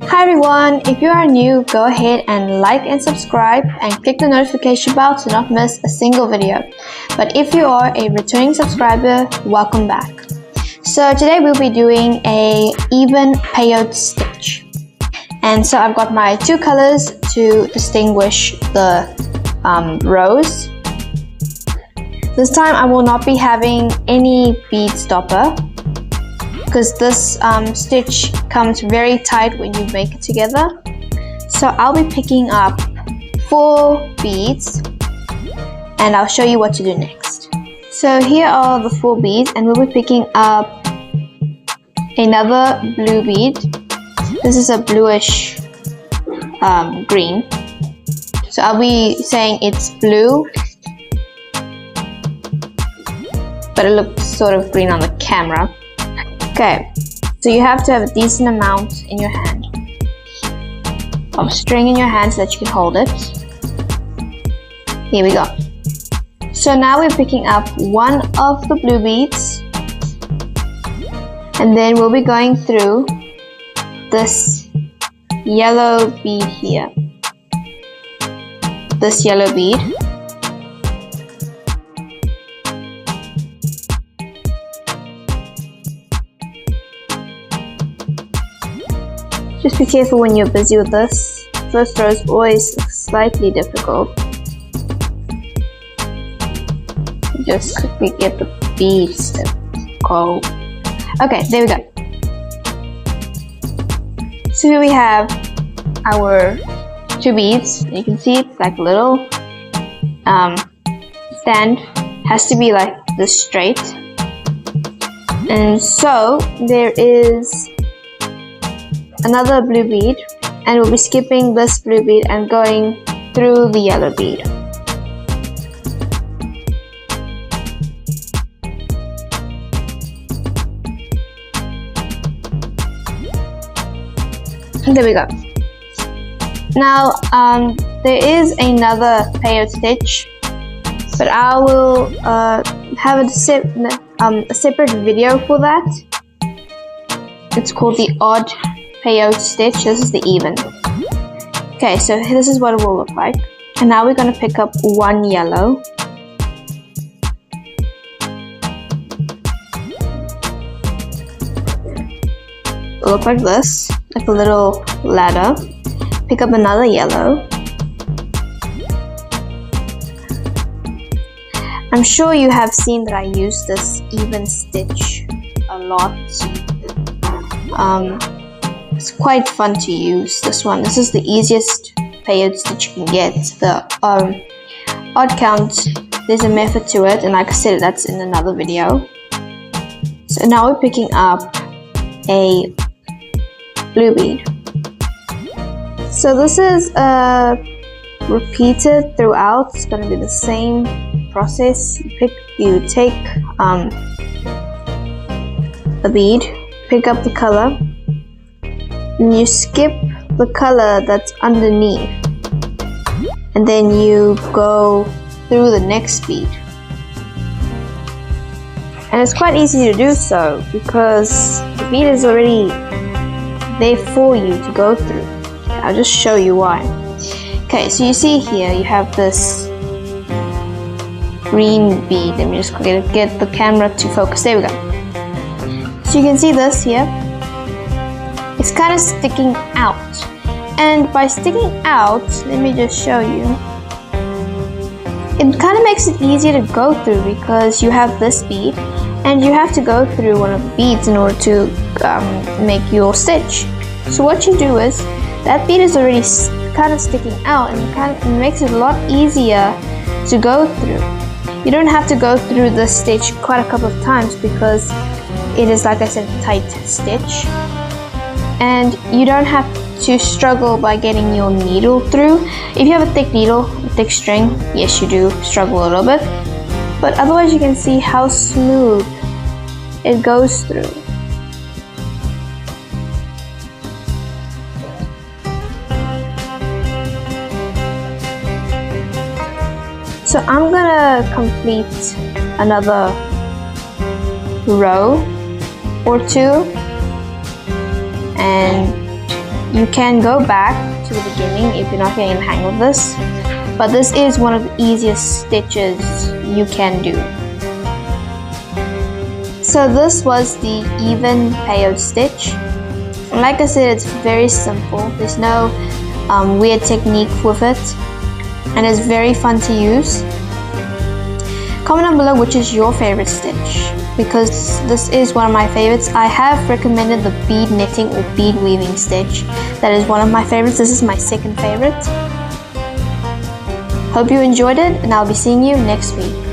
Hi everyone, if you are new, go ahead and like and subscribe and click the notification bell to not miss a single video. But if you are a returning subscriber, welcome back. So today we'll be doing a even peyote stitch. And so I've got my two colors to distinguish the rows. This time I will not be having any bead stopper, because this stitch comes very tight when you make it together. So I'll be picking up 4 beads and I'll show you what to do next. So here are the 4 beads and we'll be picking up another blue bead. This is a bluish green. So I'll be saying it's blue, but it looks sort of green on the camera. Okay, so you have to have a decent amount in your hand of string in your hand so that you can hold it. Here we go. So now we're picking up one of the blue beads and then we'll be going through this yellow bead here. This yellow bead. Just be careful when you're busy with this. First row is always slightly difficult. Just quickly get the beads to go. Okay, there we go. So here we have our 2 beads. You can see it's like a little stand. Has to be like this straight. And so there is another blue bead, and we'll be skipping this blue bead and going through the yellow bead. There we go. Now there is another peyote stitch, but I will have a separate video for that. It's called the odd peyote stitch. This is the even. Okay, so this is what it will look like. And now we're going to pick up one yellow. It'll look like this, like a little ladder. Pick up another yellow. I'm sure you have seen that I use this even stitch a lot. It's quite fun to use this one. This is the easiest peyote stitch you can get. The odd count, there's a method to it, and like I said, that's in another video. So now we're picking up a blue bead. So this is repeated throughout. It's going to be the same process. You take a bead, pick up the color, and you skip the color that's underneath, and then you go through the next bead. And it's quite easy to do so because the bead is already there for you to go through. I'll just show you why. Okay, so you see here you have this green bead. Let me just get the camera to focus. There we go. So you can see this here. It's kind of sticking out, and by sticking out, let me just show you, it kind of makes it easier to go through because you have this bead and you have to go through one of the beads in order to make your stitch. So what you do is, that bead is already kind of sticking out, and it makes it a lot easier to go through. You don't have to go through the stitch quite a couple of times because it is, like I said, a tight stitch. And you don't have to struggle by getting your needle through. If you have a thick needle, a thick string, yes, you do struggle a little bit. But otherwise you can see how smooth it goes through. So I'm gonna complete another row or two and You can go back to the beginning if you're not getting the hang of this, but this is one of the easiest stitches you can do. So this was the even peyote stitch. Like I said, it's very simple. There's no weird technique with it, and it's very fun to use. Comment down below which is your favorite stitch, because this is one of my favorites. I have recommended the bead knitting or bead weaving stitch. That is one of my favorites. This is my second favorite. Hope you enjoyed it, and I'll be seeing you next week.